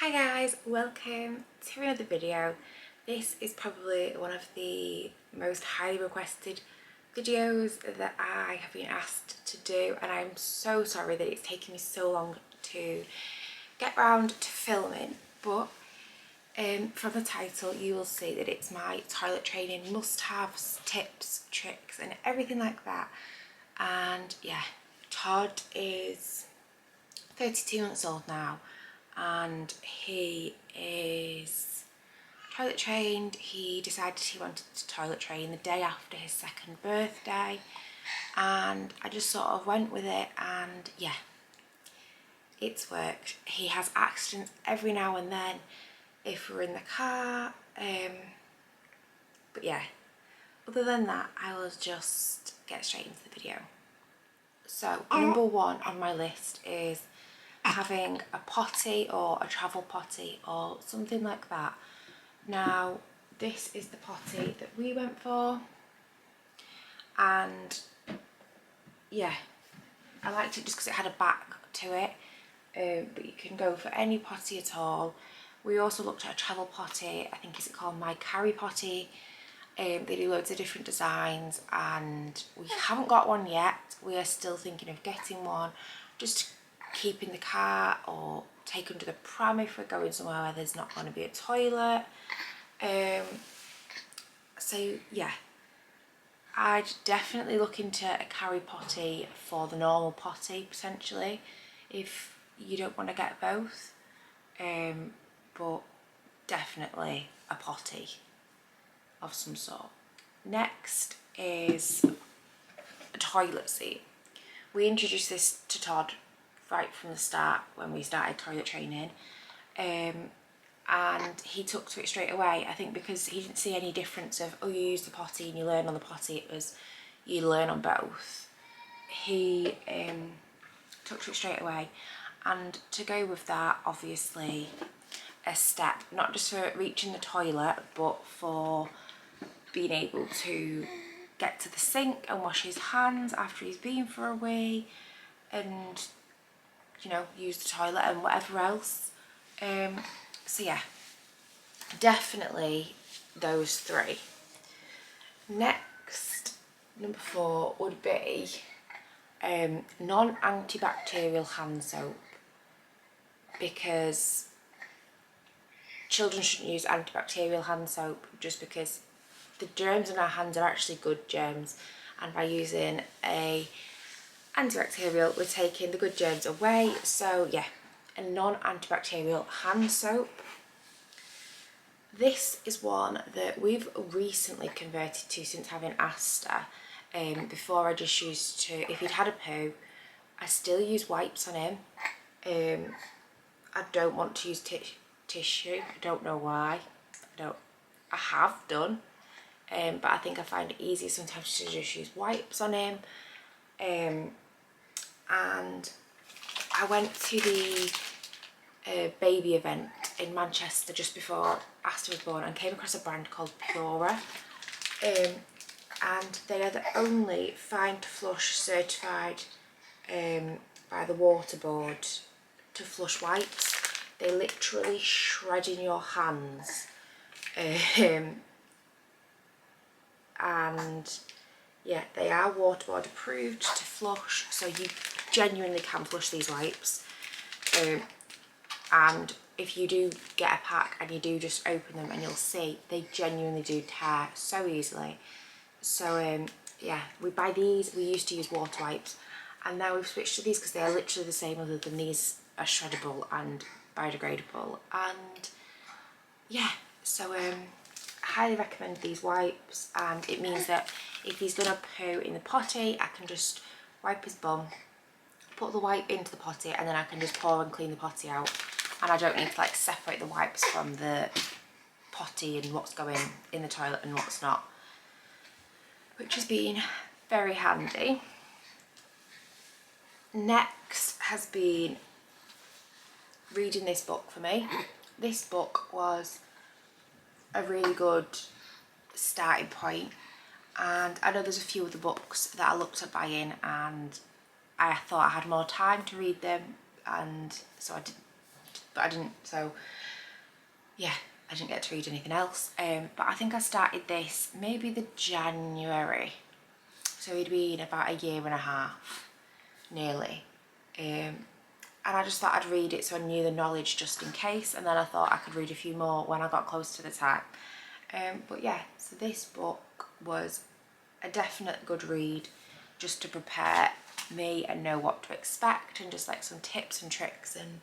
Hi guys, welcome to another video. This is probably one of the most highly requested videos that I have been asked to do, and I'm so sorry that it's taken me so long to get round to filming, but from the title you will see that it's my toilet training must-haves, tips, tricks and everything like that. And yeah, Todd is 32 months old now and he is toilet trained. He decided he wanted to toilet train the day after his second birthday, and I just sort of went with it, and yeah, it's worked. He has accidents every now and then if we're in the car, but yeah, other than that I will just get straight into the video. So number one on my list is having a potty or a travel potty or something like that. Now this is the potty that we went for, and yeah, I liked it just because it had a back to it, but you can go for any potty at all. We also looked at a travel potty, I think is it called My Carry Potty. They do loads of different designs and we haven't got one yet. We are still thinking of getting one just to keep in the car or take under the pram if we're going somewhere where there's not going to be a toilet. So yeah, I'd definitely look into a carry potty for the normal potty potentially if you don't want to get both, but definitely a potty of some sort. Next is a toilet seat. We introduced this to Todd right from the start when we started toilet training, and he took to it straight away. I think because he didn't see any difference of, oh, you use the potty and you learn on the potty, it was you learn on both. He took to it straight away, and to go with that, obviously a step, not just for reaching the toilet but for being able to get to the sink and wash his hands after he's been for a wee, and you know, use the toilet and whatever else. So yeah, definitely those three. Next, number 4 would be non-antibacterial hand soap, because children shouldn't use antibacterial hand soap just because the germs in our hands are actually good germs, and by using a antibacterial we're taking the good germs away. So yeah, a non-antibacterial hand soap. This is one that we've recently converted to since having Aster. Before I just used to, if he'd had a poo, I still use wipes on him. I don't want to use tissue, I don't know why. I have done, but I think I find it easier sometimes to just use wipes on him. And I went to the baby event in Manchester just before Aster was born and came across a brand called Pura, and they are the only Fine to Flush certified by the water board to flush wipes. They literally shred in your hands, and yeah, they are waterboard approved to flush, so you genuinely can flush these wipes. And if you do get a pack and you do just open them, and you'll see they genuinely do tear so easily. So yeah, we buy these. We used to use water wipes and now we've switched to these because they are literally the same, other than these are shreddable and biodegradable. And yeah, so I highly recommend these wipes, and it means that if he's gonna poo in the potty, I can just wipe his bum, put the wipe into the potty, and then I can just pour and clean the potty out, and I don't need to like separate the wipes from the potty and what's going in the toilet and what's not, which has been very handy. Next has been reading this book for me. This book was a really good starting point, and I know there's a few other books that I looked at buying and I thought I had more time to read them, and so I but I didn't, so yeah, I didn't get to read anything else. But I think I started this maybe the January, so it'd been about a year and a half, nearly. And I just thought I'd read it so I knew the knowledge just in case, and then I thought I could read a few more when I got close to the time. But yeah, so this book was a definite good read just to prepare me and know what to expect, and just like some tips and tricks and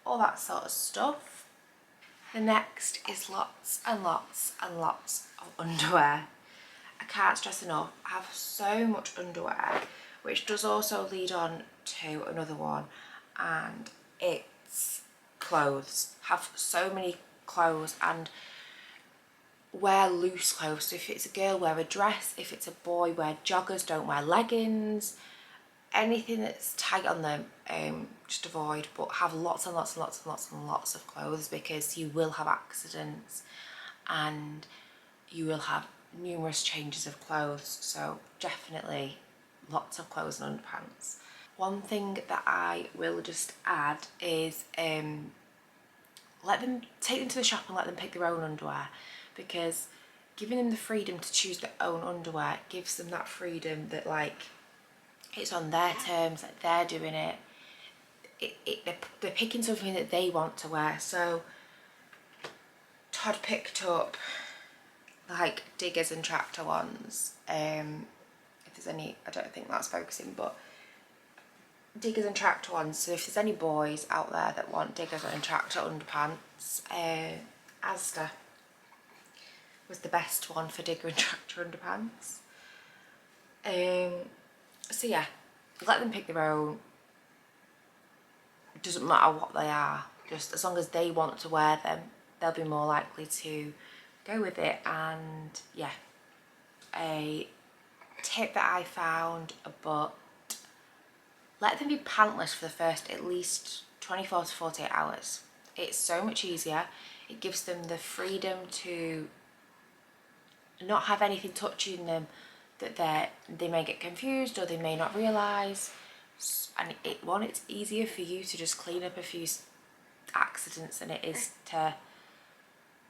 all that sort of stuff. The next is lots and lots and lots of underwear. I can't stress enough, I have so much underwear, which does also lead on to another one, and it's clothes. I have so many clothes, and wear loose clothes. So if it's a girl, wear a dress. If it's a boy, wear joggers, don't wear leggings. Anything that's tight on them, just avoid, but have lots and lots and lots and lots and lots of clothes, because you will have accidents and you will have numerous changes of clothes. So definitely lots of clothes and underpants. One thing that I will just add is take them to the shop and let them pick their own underwear, because giving them the freedom to choose their own underwear gives them that freedom that like it's on their terms, like they're doing it. They're picking something that they want to wear. So Todd picked up like diggers and tractor ones. If there's any, I don't think that's focusing, but diggers and tractor ones. So if there's any boys out there that want diggers and tractor underpants, Aster was the best one for digger and tractor underpants. So yeah, let them pick their own. It doesn't matter what they are, just as long as they want to wear them, they'll be more likely to go with it. And yeah, a tip that I found, but let them be pantless for the first at least 24 to 48 hours. It's so much easier. It gives them the freedom to not have anything touching them that they may get confused or they may not realise. And it's easier for you to just clean up a few accidents than it is to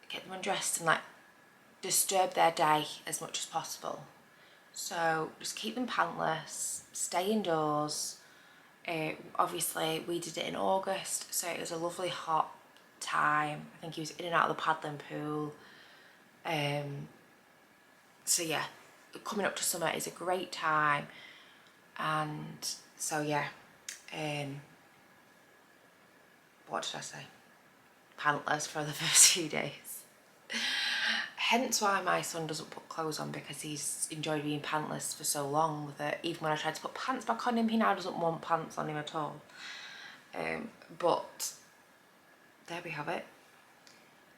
get them undressed and like disturb their day as much as possible. So just keep them pantless, stay indoors. Obviously we did it in August, so it was a lovely hot time. I think he was in and out of the paddling pool. So yeah, coming up to summer is a great time. And so yeah, what did I say? Pantless for the first few days. Hence why my son doesn't put clothes on, because he's enjoyed being pantless for so long that even when I tried to put pants back on him, he now doesn't want pants on him at all. But there we have it.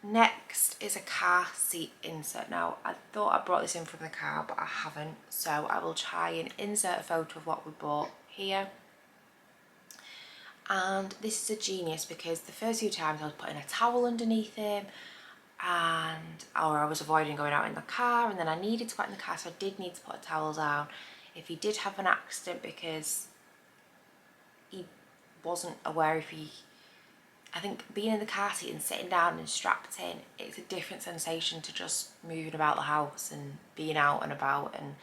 Next is a car seat insert. Now I thought I brought this in from the car, but I haven't, so I will try and insert a photo of what we bought here. And this is a genius, because the first few times I was putting a towel underneath him, or I was avoiding going out in the car, and then I needed to go out in the car, so I did need to put a towel down if he did have an accident, because he wasn't aware if he, I think being in the car seat and sitting down and strapped in, it's a different sensation to just moving about the house and being out and about and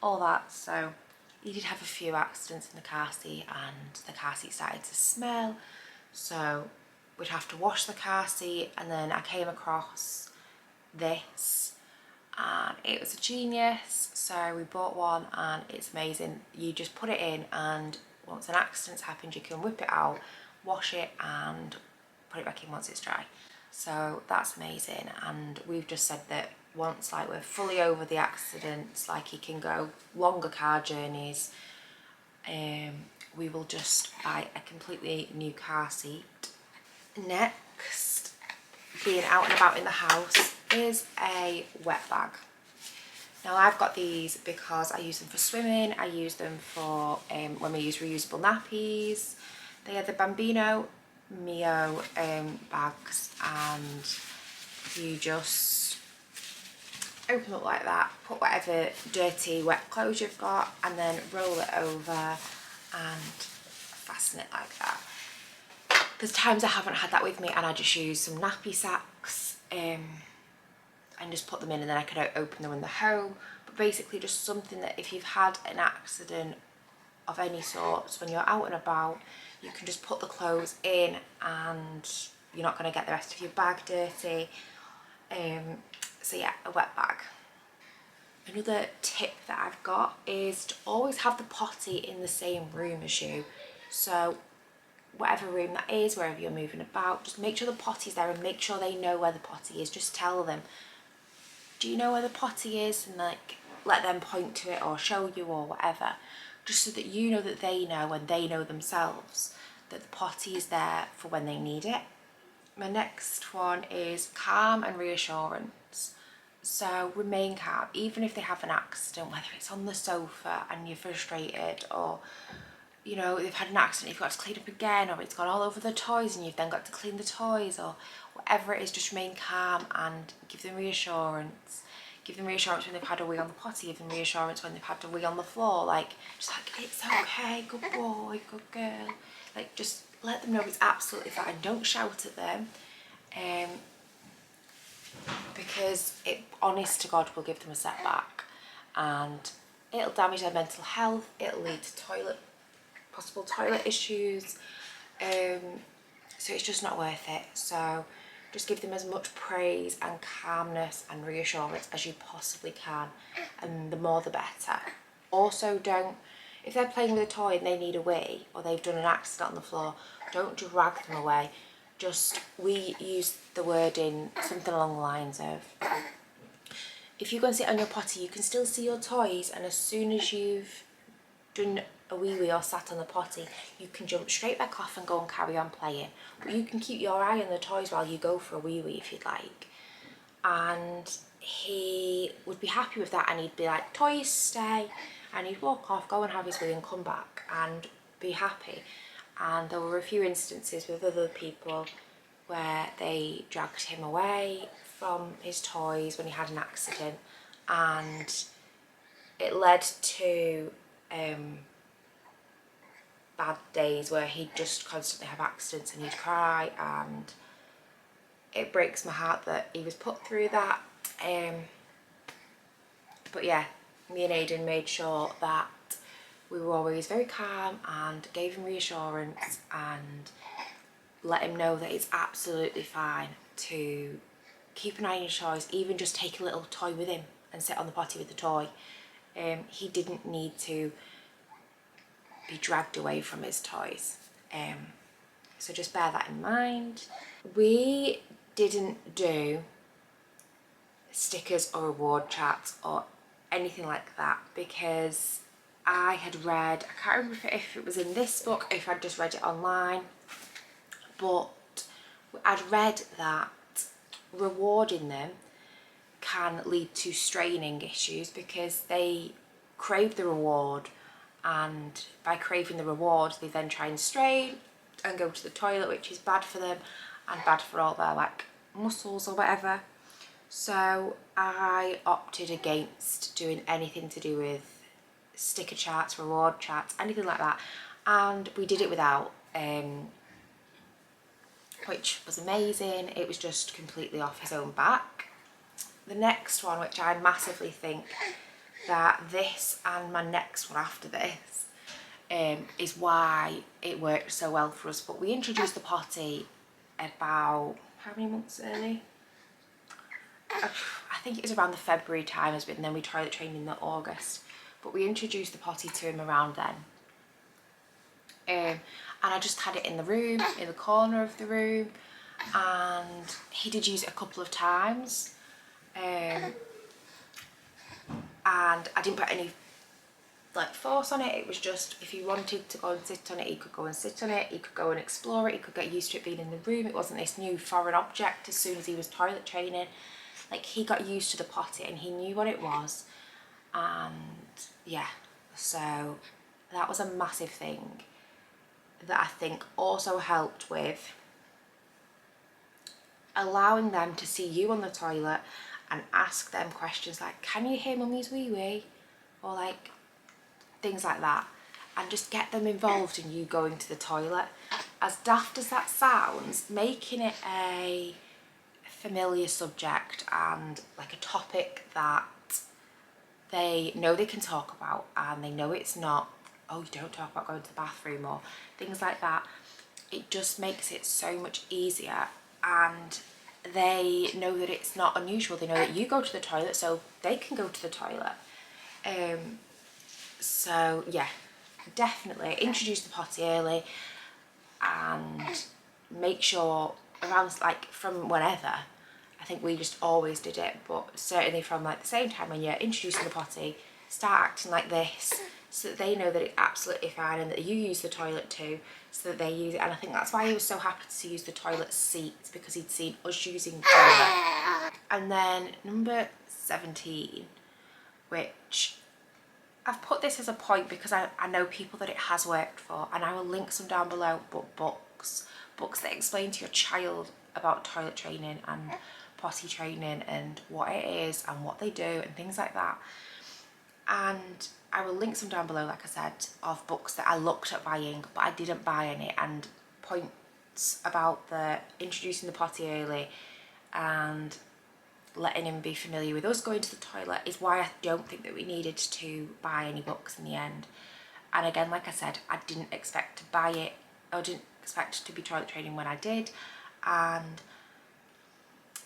all that. So he did have a few accidents in the car seat, and the car seat started to smell, so we'd have to wash the car seat. And then I came across this and it was a genius, so we bought one and it's amazing. You just put it in, and once an accident's happened you can whip it out, wash it and put it back in once it's dry. So that's amazing. And we've just said that once like we're fully over the accidents, like he can go longer car journeys, we will just buy a completely new car seat. Next, being out and about in the house, is a wet bag. Now I've got these because I use them for swimming, I use them for when we use reusable nappies. They are the Bambino Mio bags, and you just open up like that, put whatever dirty wet clothes you've got, and then roll it over and fasten it like that. There's times I haven't had that with me and I just use some nappy sacks and just put them in, and then I can open them when they're home. But basically just something that if you've had an accident of any sorts, when you're out and about, you can just put the clothes in and you're not going to get the rest of your bag dirty. So yeah, a wet bag. Another tip that I've got is to always have the potty in the same room as you. So whatever room that is, wherever you're moving about, just make sure the potty's there and make sure they know where the potty is. Just tell them, do you know where the potty is? And like let them point to it or show you or whatever, just so that you know that they know and they know themselves that the potty is there for when they need it. My next one is calm and reassurance. So remain calm, even if they have an accident, whether it's on the sofa and you're frustrated, or you know, they've had an accident, you've got to clean up again, or it's gone all over the toys and you've then got to clean the toys, or whatever it is, just remain calm and give them reassurance. Give them reassurance when they've had a wee on the potty, give them reassurance when they've had a wee on the floor, like, just like, it's okay, good boy, good girl. Like, just let them know it's absolutely fine. Don't shout at them, because it, honest to God, will give them a setback and it'll damage their mental health, it'll lead to possible toilet issues, so it's just not worth it. So just give them as much praise and calmness and reassurance as you possibly can, and the more the better. Also, don't, if they're playing with a toy and they need a wee or they've done an accident on the floor, don't drag them away. Just, we use the wording something along the lines of, if you go and sit on your potty, you can still see your toys, and as soon as you've done a wee or sat on the potty, you can jump straight back off and go and carry on playing. But you can keep your eye on the toys while you go for a wee if you'd like. And he would be happy with that, and he'd be like, toys stay, and he'd walk off, go and have his wee and come back and be happy. And there were a few instances with other people where they dragged him away from his toys when he had an accident, and it led to bad days where he'd just constantly have accidents and he'd cry, and it breaks my heart that he was put through that. But yeah, me and Aidan made sure that we were always very calm and gave him reassurance and let him know that it's absolutely fine to keep an eye on his toys, even just take a little toy with him and sit on the potty with the toy. He didn't need to be dragged away from his toys. So just bear that in mind. We didn't do stickers or reward chats or anything like that, because I had read, I can't remember if it was in this book, if I'd just read it online, but I'd read that rewarding them can lead to straining issues, because they crave the reward, and by craving the reward they then try and strain and go to the toilet, which is bad for them and bad for all their like muscles or whatever. So I opted against doing anything to do with sticker chats, reward chats, anything like that, and we did it without, which was amazing. It was just completely off his own back. The next one, which I massively think that this and my next one after this is why it worked so well for us, but we introduced the potty about, how many months early? I think it was around the February time, and then we toilet trained in the August, but we introduced the potty to him around then. And I just had it in the room, in the corner of the room, and he did use it a couple of times, and I didn't put any like force on it. It was just, if he wanted to go and sit on it, he could go and sit on it, he could go and explore it, he could get used to it being in the room. It wasn't this new foreign object as soon as he was toilet training. Like, he got used to the potty and he knew what it was, and yeah, so that was a massive thing that I think also helped with allowing them to see you on the toilet and ask them questions like, can you hear mummy's wee wee? Or like things like that, and just get them involved in you going to the toilet. as daft as that sounds, making it a familiar subject and like a topic that they know they can talk about, and they know it's not, oh, you don't talk about going to the bathroom or things like that. It just makes it so much easier, and they know that it's not unusual. They know that you go to the toilet, so they can go to the toilet. So yeah, definitely introduce the potty early and make sure around, like, from whenever. I think we just always did it, but certainly from like the same time when you're introducing the potty, start acting like this so that they know that it's absolutely fine and that you use the toilet too, so that they use it. And I think that's why he was so happy to use the toilet seats, because he'd seen us using the toilet. And then number 17, which I've put this as a point because I know people that it has worked for, and I will link some down below, but books that explain to your child about toilet training and potty training and what it is and what they do and things like that. And I will link some down below, like I said, of books that I looked at buying but I didn't buy any, and points about the introducing the potty early and letting him be familiar with us going to the toilet is why I don't think that we needed to buy any books in the end. And again, like I said, I didn't expect to buy it, or didn't expect to be toilet training when I did, and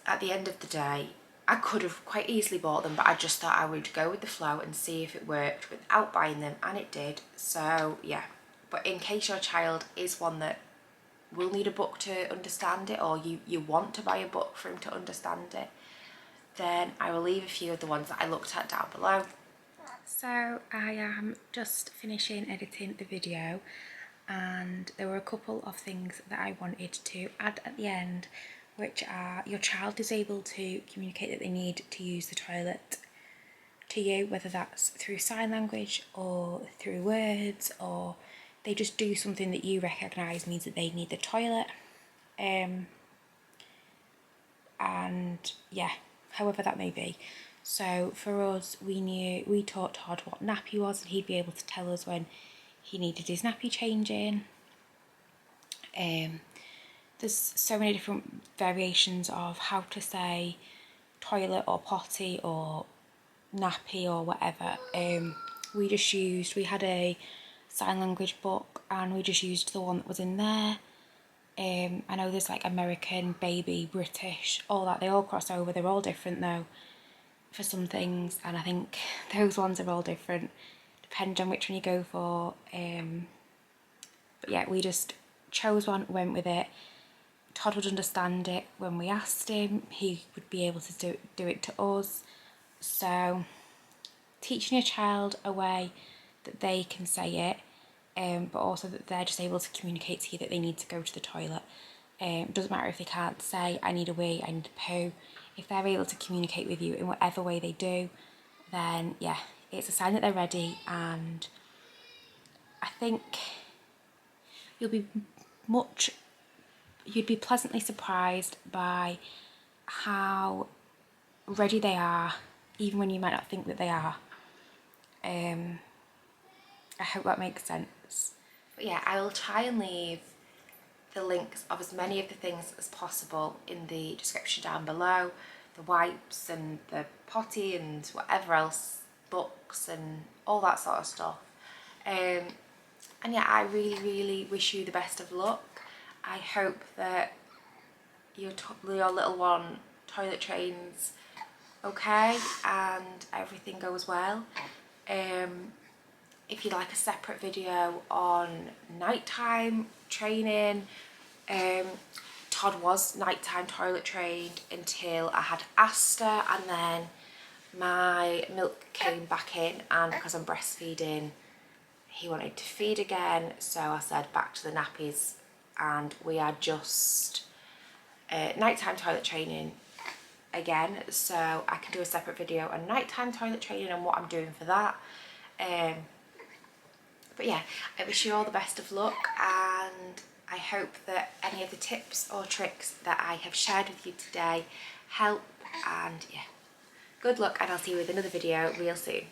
at the end of the day I could have quite easily bought them, but I just thought I would go with the flow and see if it worked without buying them, and it did. So yeah, but in case your child is one that will need a book to understand it, or you want to buy a book for him to understand it, then I will leave a few of the ones that I looked at down below. So I am just finishing editing the video, and there were a couple of things that I wanted to add at the end, which are your child is able to communicate that they need to use the toilet to you, whether that's through sign language or through words, or they just do something that you recognise means that they need the toilet. And yeah, however that may be. So for us, we taught Todd what nappy was, and he'd be able to tell us when he needed his nappy changing. There's so many different variations of how to say toilet or potty or nappy or whatever. We had a sign language book, and we just used the one that was in there. I know there's like American, baby, British, all that, they all cross over. They're all different though for some things, and I think those ones are all different depending on which one you go for. But yeah, we just chose one, went with it. Todd would understand it when we asked him. He would be able to do it to us. So teaching your child a way that they can say it, but also that they're just able to communicate to you that they need to go to the toilet. Doesn't matter if they can't say, I need a wee, I need a poo. If they're able to communicate with you in whatever way they do, then yeah, it's a sign that they're ready. And I think you'd be pleasantly surprised by how ready they are, even when you might not think that they are. I hope that makes sense. But yeah, I will try and leave the links of as many of the things as possible in the description down below. The wipes and the potty and whatever else, books and all that sort of stuff. And yeah, I really wish you the best of luck. I hope that your little one toilet trains okay and everything goes well. If you'd like a separate video on nighttime training, Todd was nighttime toilet trained until I had Aster, and then my milk came back in, and because I'm breastfeeding he wanted to feed again, so I said back to the nappies, and we are just nighttime toilet training again, so I can do a separate video on nighttime toilet training and what I'm doing for that. But yeah, I wish you all the best of luck, and I hope that any of the tips or tricks that I have shared with you today help. And yeah, good luck, and I'll see you with another video real soon.